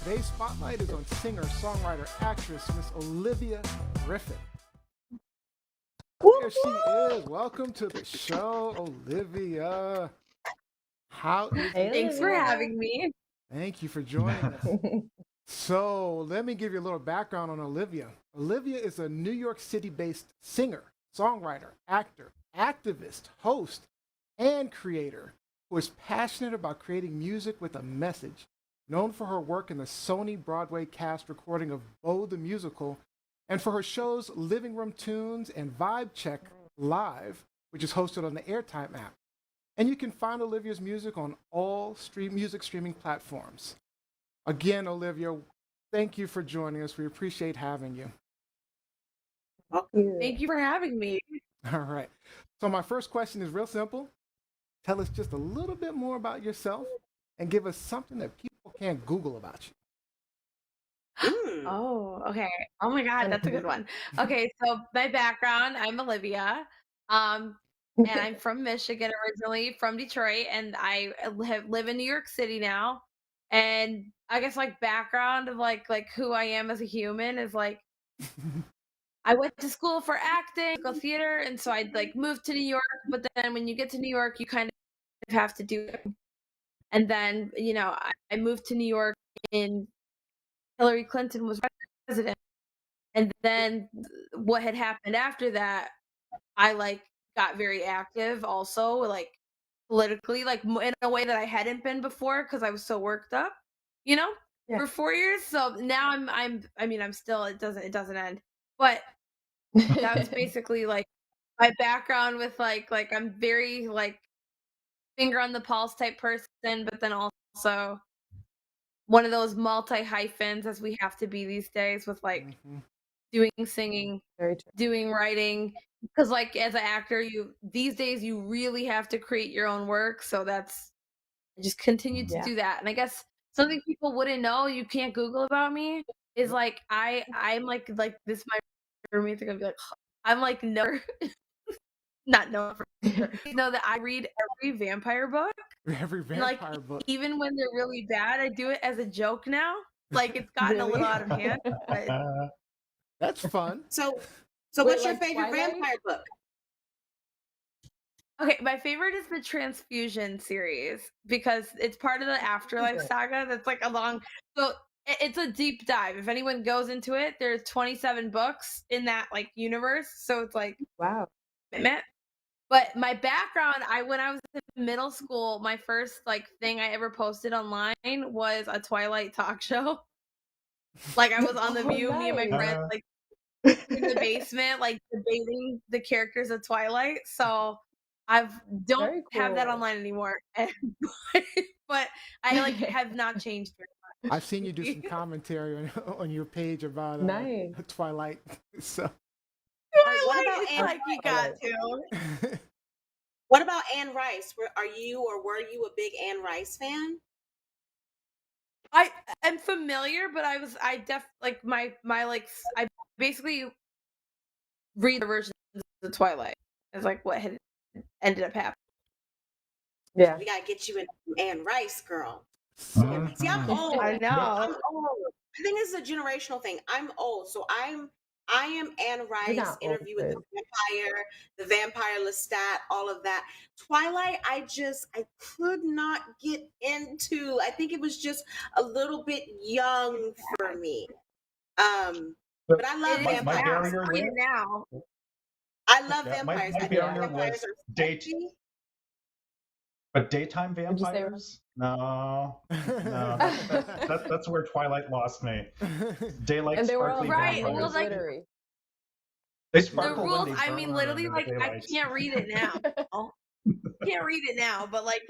Today's spotlight is on singer, songwriter, actress Miss Olivia Griffin. There she is. Welcome to the show, Olivia. How is Hey, it? Thanks for Olivia. having me. Thank you for joining us. So, let me give you a little background on Olivia. Olivia is a New York City based singer, songwriter, actor, activist, host, and creator who is passionate about creating music with a message. Known for her work in the Sony Broadway cast recording of Bo the Musical, and for her shows Living Room Tunes and Vibe Check Live, which is hosted on the Airtime app. And you can find Olivia's music on all music streaming platforms. Again, Olivia, thank you for joining us. We appreciate having you. Thank you for having me. All right. So, my first question is real simple. Tell us just a little bit more about yourself and give us something that people can't Google about you. Oh, okay. Oh my God, that's a good one. Okay, so my background, I'm Olivia. And I'm from Michigan originally, from Detroit, and I live in New York City now. And I guess like background of like who I am as a human is like I went to school for acting, go theater, and so I like moved to New York. But then when you get to New York, you kind of have to do it. And then I moved to New York in Hillary Clinton was president, and then what had happened after that, I like got very active also, like politically, like in a way that I hadn't been before because I was so worked up, you know, Yeah. for 4 years. So now I'm still it doesn't end, but that's basically like my background with like I'm very like finger on the pulse type person, but then also one of those multi hyphens as we have to be these days with like doing singing, Very true. doing writing, because like as an actor you these days you really have to create your own work, so that's I just continue to Yeah. do that. And I guess something people wouldn't know, you can't Google about me, is like I'm like this my roommate are gonna be like I'm like no not known for sure. You know that I read every vampire book. Every And like vampire book. even when they're really bad, I do it as a joke now. Like it's gotten a Really? little out of hand, but That's fun. So Wait, what's your like favorite Twilight? vampire book? okay, my favorite is the Transfusion series because it's part of the Afterlife saga. That's like a long, so it's a deep dive. If anyone goes into it, there's 27 books in that like universe. So it's like Wow. commitment. But my background, when I was in middle school, my first like thing I ever posted online was a Twilight talk show. Like I was on The Oh, View, me and my nice. friends like in the basement, like debating the characters of Twilight. So I don't Very have that cool. online anymore, but I like have not changed very much. I've seen you do some commentary on your page about Nice. Twilight. So, What about Twilight, it's Anne? like you got to. What about Anne Rice? Were you a big Anne Rice fan? I am familiar, but I like my like I basically read the versions of Twilight. It's like what had ended up happening. Yeah. We gotta get you into Anne Rice, girl. so See, I'm old. I know. I'm old. I think it's a generational thing. I'm old, so I am Anne You're Rice, not old, Interview with sis. the Vampire Lestat, all of that. Twilight, I could not get into. I think it was just a little bit young for me. But I love It is my vampires. now. barrier Read there, it now. I love yeah, my vampires. I think barrier vampires was are date, sexy. but daytime Would you say? vampires? No, that's where Twilight lost me. Daylight And they were all sparkly Right, very well, vampires. like glittery. They the sparkle when rules. they I burn mean, in literally, the like I daylight. can't read it now. Can't read it now, but like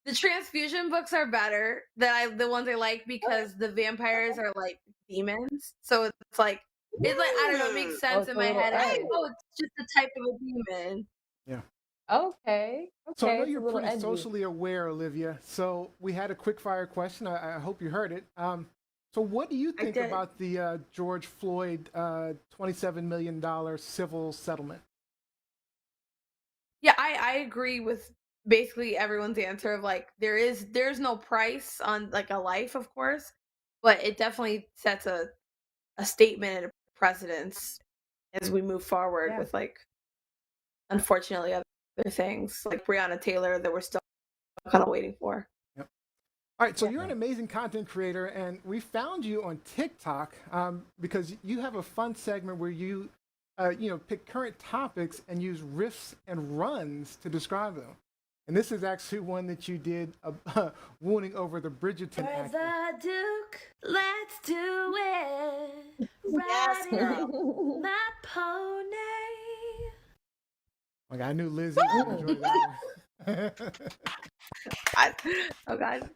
the Transfusion books are better than the ones I like because the vampires are like demons. So it's like I don't know, it makes Oh, sense it's in a my little head. It's like, edge. oh, it's just a type of a demon. yeah. Okay. So I Okay. know It's a you're little pretty edgy. socially aware, Olivia. So we had a quick fire question. I hope you heard it. So what do you I think did. about the George Floyd $27 million civil settlement? Yeah, I agree with basically everyone's answer of like there's no price on like a life, of course, but it definitely sets a statement and a precedence as we move forward with like, unfortunately, other things like Breonna Taylor that we're still kind of waiting for. Yep. All right, so you're an amazing content creator, and we found you on TikTok because you have a fun segment where you, pick current topics and use riffs and runs to describe them. And this is actually one that you did, wooing over the Bridgerton Where's actor. the Duke? Let's do it. Yes, girl. My pony. Like, I knew Lizzie would enjoy that one. Oh God.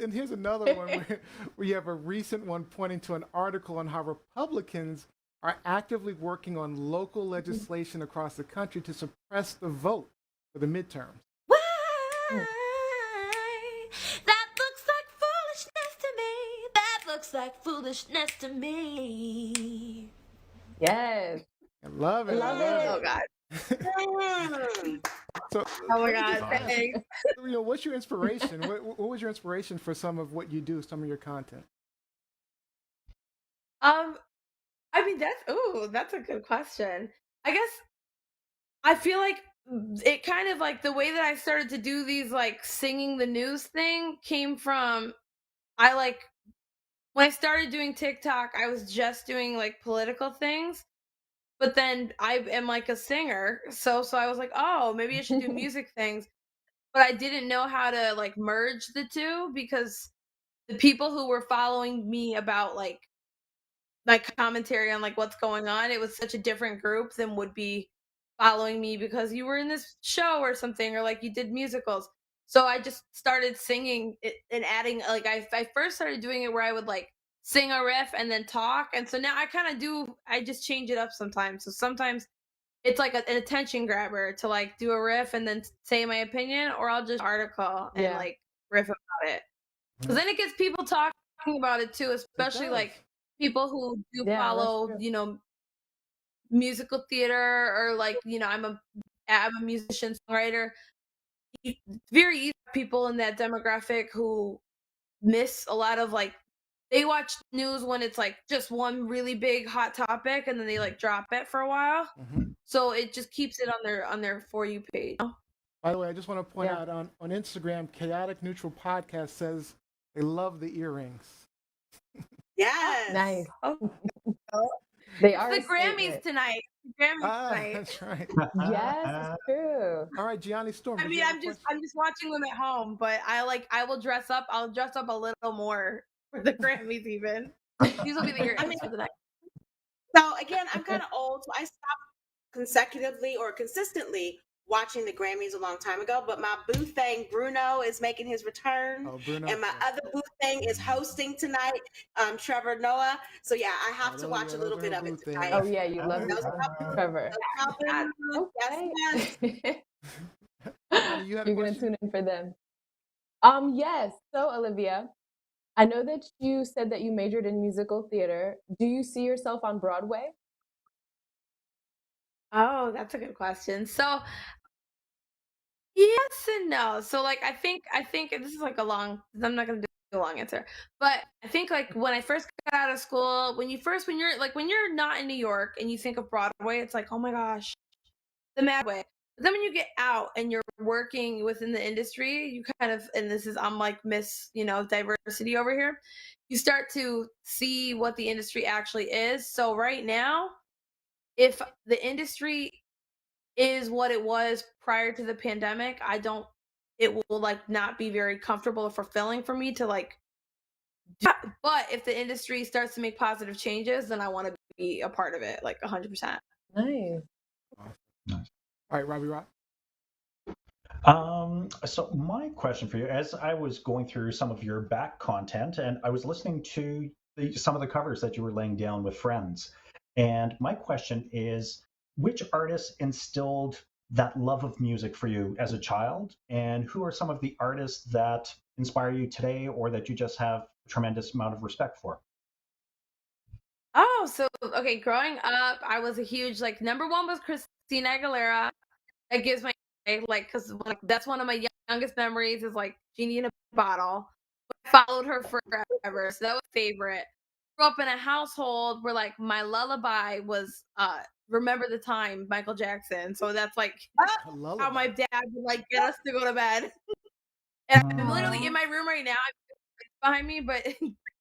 And here's another one where you have a recent one pointing to an article on how Republicans are actively working on local legislation across the country to suppress the vote for the midterms. Why? That looks like foolishness to me. That looks like foolishness to me. Yes. I love it. Love I it. Oh God. So, Oh my let me just God. ask, Thanks. what's your inspiration? What was your inspiration for some of what you do, some of your content? I mean that's a good question. I guess I feel like it kind of like the way that I started to do these like singing the news thing came from when I started doing TikTok, I was just doing like political things. But then I am like a singer, so I was like, oh, maybe I should do music things. But I didn't know how to like merge the two because the people who were following me about like my commentary on like what's going on, it was such a different group than would be following me because you were in this show or something or like you did musicals. So I just started singing it and adding like I first started doing it where I would like sing a riff and then talk, and so now I just change it up sometimes. So sometimes it's like an attention grabber to like do a riff and then say my opinion, or I'll just article and like riff about it because then it gets people talking about it too, especially like people who do follow musical theater or like I'm a musician songwriter. It's very easy for people in that demographic who miss a lot of like they watch news when it's like just one really big hot topic and then they like drop it for a while. So it just keeps it on their For You page. By the way, I just want to point out on Instagram, Chaotic Neutral Podcast says they love the earrings. Yes. Nice. Oh. They are the Grammys tonight. Tonight. That's right. Yes, it's true. All right, Gianni Storm. I mean, I'm just watching them at home, but I will dress up. I'll dress up a little more for the Grammys even. These will be the earrings for the night. So again, I'm kind of old, so I stopped consecutively or consistently watching the Grammys a long time ago, but my boo thing, Bruno, is making his return. Oh, Bruno. And my other boo thing is hosting tonight, Trevor Noah. So yeah, I have to watch a little bit of it tonight. Oh yeah, you love Trevor. Yes. You're gonna tune in for them. Yes. So Olivia, I know that you said that you majored in musical theater. Do you see yourself on Broadway? Oh, that's a good question. So yes and no. So like I think this is like I'm not gonna do a long answer. But I think like when I first got out of school, when you're not in New York and you think of Broadway, it's like, oh my gosh, the mad way. But then when you get out and you're working within the industry, you kind of, and this is I'm like Miss, diversity over here. You start to see what the industry actually is. So right now, if the industry is what it was prior to the pandemic, it will like not be very comfortable or fulfilling for me to like do. But if the industry starts to make positive changes, then I want to be a part of it, like 100%. Nice. All right, Robbie Rock. So my question for you, as I was going through some of your back content and I was listening to some of the covers that you were laying down with friends, and my question is, which artists instilled that love of music for you as a child, and who are some of the artists that inspire you today or that you just have a tremendous amount of respect for? Oh, so okay, growing up, I was a huge number one was Christina Aguilera. That gives my because that's one of my youngest memories is like Genie in a Bottle. I followed her forever. ever. So that was my favorite. Grew up in a household where like my lullaby was Remember the Time, Michael Jackson. So that's like how my dad would like get us to go to bed. And I'm literally in my room right now. Behind me, but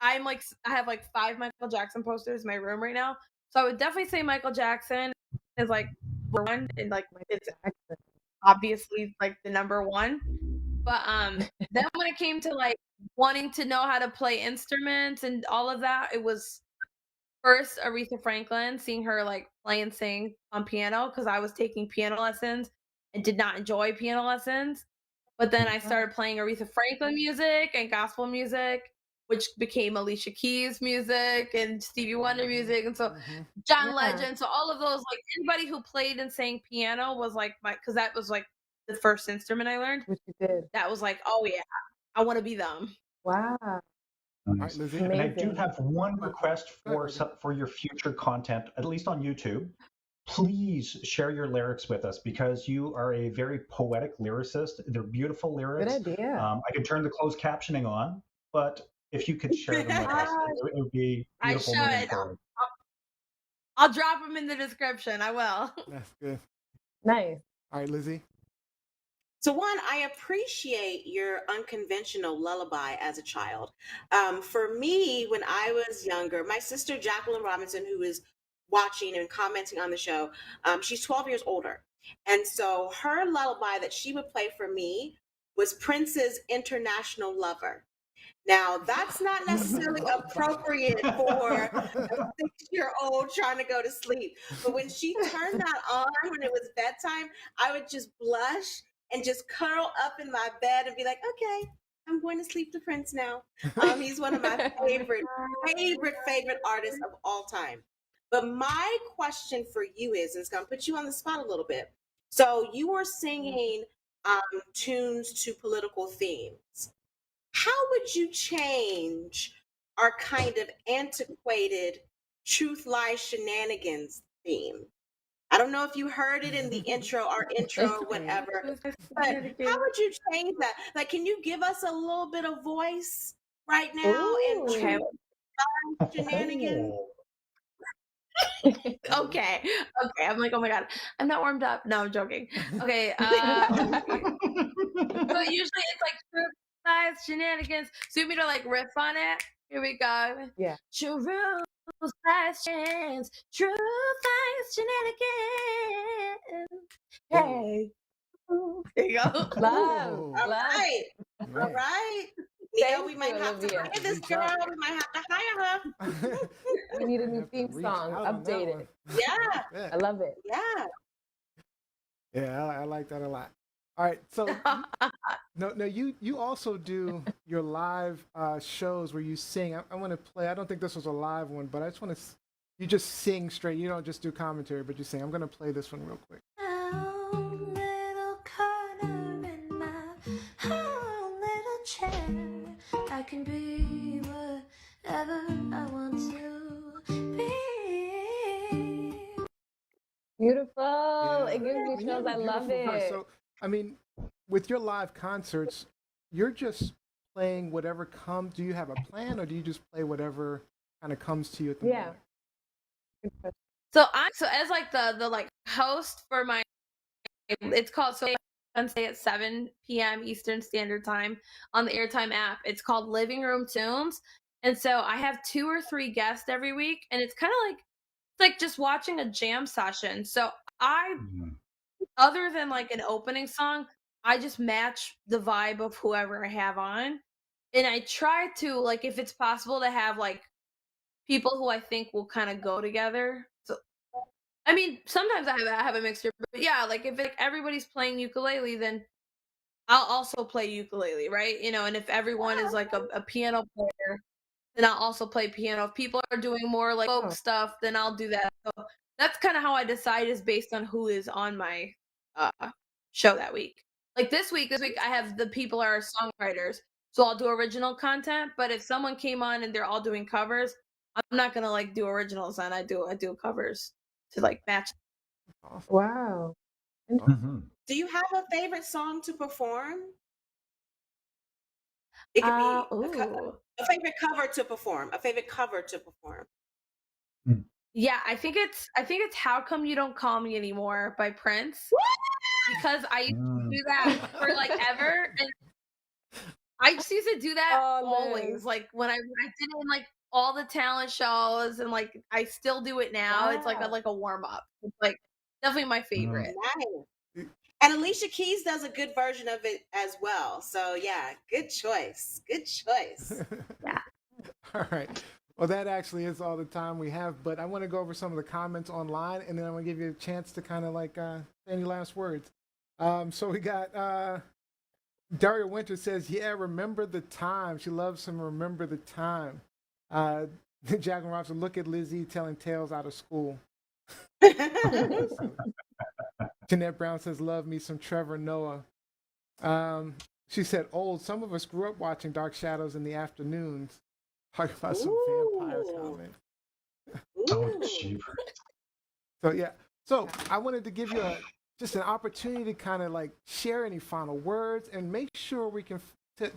I have like 5 Michael Jackson posters in my room right now. So I would definitely say Michael Jackson is like one, and like it's obviously like the number one. But then when it came to like wanting to know how to play instruments and all of that, it was first Aretha Franklin, seeing her like play and sing on piano because I was taking piano lessons and did not enjoy piano lessons. But then I started playing Aretha Franklin music and gospel music, which became Alicia Keys music and Stevie Wonder music. And so John Legend. So all of those, like anybody who played and sang piano was like because that was like the first instrument I learned. Which you did. That was like, oh yeah, I want to be them. Wow. Nice. Lizzie. And I do have one request for your future content, at least on YouTube. Please share your lyrics with us because you are a very poetic lyricist. They're beautiful lyrics. Good idea. I could turn the closed captioning on, but if you could share them with us, it would be beautiful moving forward. I'll drop them in the description. I will. That's good. Nice. All right, Lizzie. So one, I appreciate your unconventional lullaby as a child. For me, when I was younger, my sister Jacqueline Robinson, who is watching and commenting on the show, she's 12 years older. And so her lullaby that she would play for me was Prince's International Lover. Now, that's not necessarily appropriate for a 6-year-old trying to go to sleep. But when she turned that on when it was bedtime, I would just blush and just curl up in my bed and be like, okay, I'm going to sleep to Prince now. He's one of my favorite artists of all time. But my question for you is, and it's going to put you on the spot a little bit. So you were singing tunes to political themes. How would you change our kind of antiquated Truth Lies Shenanigans theme? I don't know if you heard it in the intro or whatever, but how would you change that? Like, can you give us a little bit of voice right now in Truth Lies Shenanigans? Okay. I'm like, oh my god, I'm not warmed up. No, I'm joking. Okay. So usually it's like Truth Lies Shenanigans. So you want me to like riff on it? Here we go. Yeah. Truth Lies Shenanigans. Truth Lies Shenanigans. Hey. There you go. Love. All right. All right. Yeah, we might have to Olivia. hire this girl. We might have to hire her. We need a new theme song. Update it. Yeah. I love it. Yeah. Yeah, I like that a lot. All right, so no, you also do your live shows where you sing. I want to play. I don't think this was a live one, but I just want to. You just sing straight. You don't just do commentary, but you sing. I'm going to play this one real quick. Little corner in my own little chair. I can be whatever I want to be. Beautiful. Yeah. It gives me chills. I love it. So, I mean, with your live concerts, you're just playing whatever comes. Do you have a plan, or do you just play whatever kind of comes to you at the moment? So as like the like host for my, it's called Wednesday at 7 p.m. Eastern Standard Time on the Airtime app. It's called Living Room Tunes, and so I have 2 or 3 guests every week, and it's kind of like just watching a jam session. So other than like an opening song, I just match the vibe of whoever I have on, and I try to, like, if it's possible, to have like people who I think will kind of go together. So I mean, sometimes I have a mixture, but yeah, like if everybody's playing ukulele, then I'll also play ukulele, right? You know, and if everyone is like a piano player, then I'll also play piano. If people are doing more like folk stuff, then I'll do that. So that's kind of how I decide, is based on who is on my show that week. Like this week I have the people are songwriters, so I'll do original content. But if someone came on and they're all doing covers, I'm not gonna like do originals, and I do covers to like match. Wow. Do you have a favorite song to perform? It could be A favorite cover to perform. A favorite cover to perform. Yeah, I think it's How Come You Don't Call Me Anymore by Prince. Because I used to do that for like ever, and I just used to do that always. Liz. Like when I did it in like all the talent shows, and like I still do it now. It's like Wow. a warm up. It's like definitely my favorite. Nice. And Alicia Keys does a good version of it as well. So yeah, good choice. Good choice. Yeah. All right. Well, that actually is all the time we have, but I want to go over some of the comments online, and then I'm going to give you a chance to kind of like say any last words. So we got Daria Winter says, yeah, remember the time. She loves some remember the time. Jacqueline Robinson, look at Lizzie telling tales out of school. Jeanette Brown says, love me some Trevor Noah. She said, old. Some of us grew up watching Dark Shadows in the afternoons. Talk about some vampire comments. Oh, jeez. So yeah. So I wanted to give you just an opportunity to kind of like share any final words and make sure we can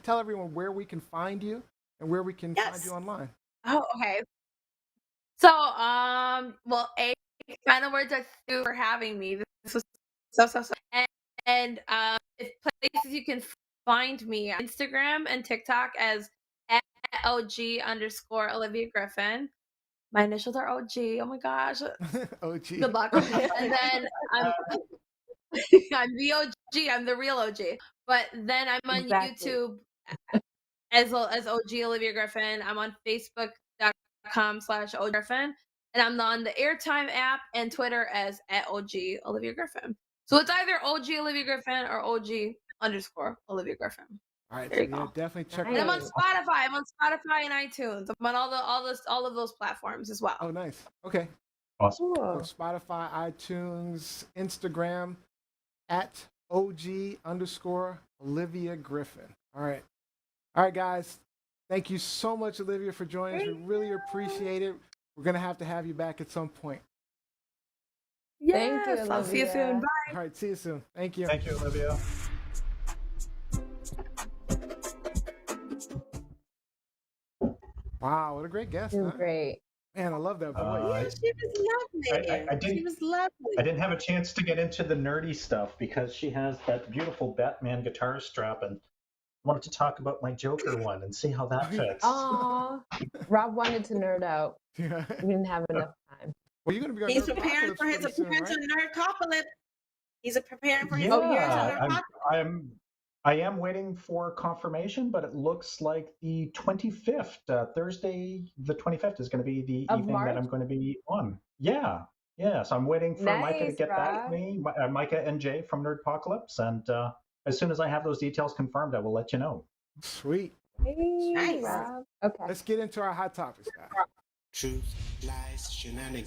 tell everyone where we can find you and where we can find you online. Oh, okay. So, well, final words are thank you for having me. This was so. And if places you can find me on Instagram and TikTok as @OG_ Olivia Griffin. My initials are OG. Oh my gosh. OG. Good luck. And then I'm the OG. I'm the real OG. But then I'm on YouTube as OG Olivia Griffin. I'm on Facebook.com/OG Griffin. And I'm on the Airtime app and Twitter as @OG Olivia Griffin. So it's either OG Olivia Griffin or OG_ Olivia Griffin. All right, There so you go. definitely check And that I'm on out. Spotify. I'm on Spotify and iTunes. I'm on all of those platforms as well. Oh, nice. Okay. Awesome. So Spotify, iTunes, Instagram @OG_ Olivia Griffin. All right. All right, guys. Thank you so much, Olivia, for joining us. We really appreciate it. We're going to have you back at some point. Thank you, Yes, I'll see you soon. Olivia. Bye. All right. See you soon. Thank you. Thank you, Olivia. Wow. What a great guest. You're Huh? Man, Man, I love that voice. Yeah, she was lovely. I She was lovely. I didn't have a chance to get into the nerdy stuff because she has that beautiful Batman guitar strap, and wanted to talk about my Joker one and see how that fits. Aw, Rob wanted to nerd out. Yeah. We didn't have enough time. Well, you're going to be on He's Nerd preparing Apocalypse for his pretty soon, appearance right? on Nerdcopolis. He's preparing for his Yeah, appearance on Nerdcopolis. I am waiting for confirmation, but it looks like the 25th, Thursday, the 25th is going to be the Of evening March? that I'm going to be on. Yeah. So I'm waiting for Micah to Nice, get back Rob. to me, Micah and Jay from Nerdpocalypse, and as soon as I have those details confirmed, I will let you know. Sweet. Hey, Nice. Rob. Okay. Let's get into our hot topics, guys. Truth, lies, shenanigans.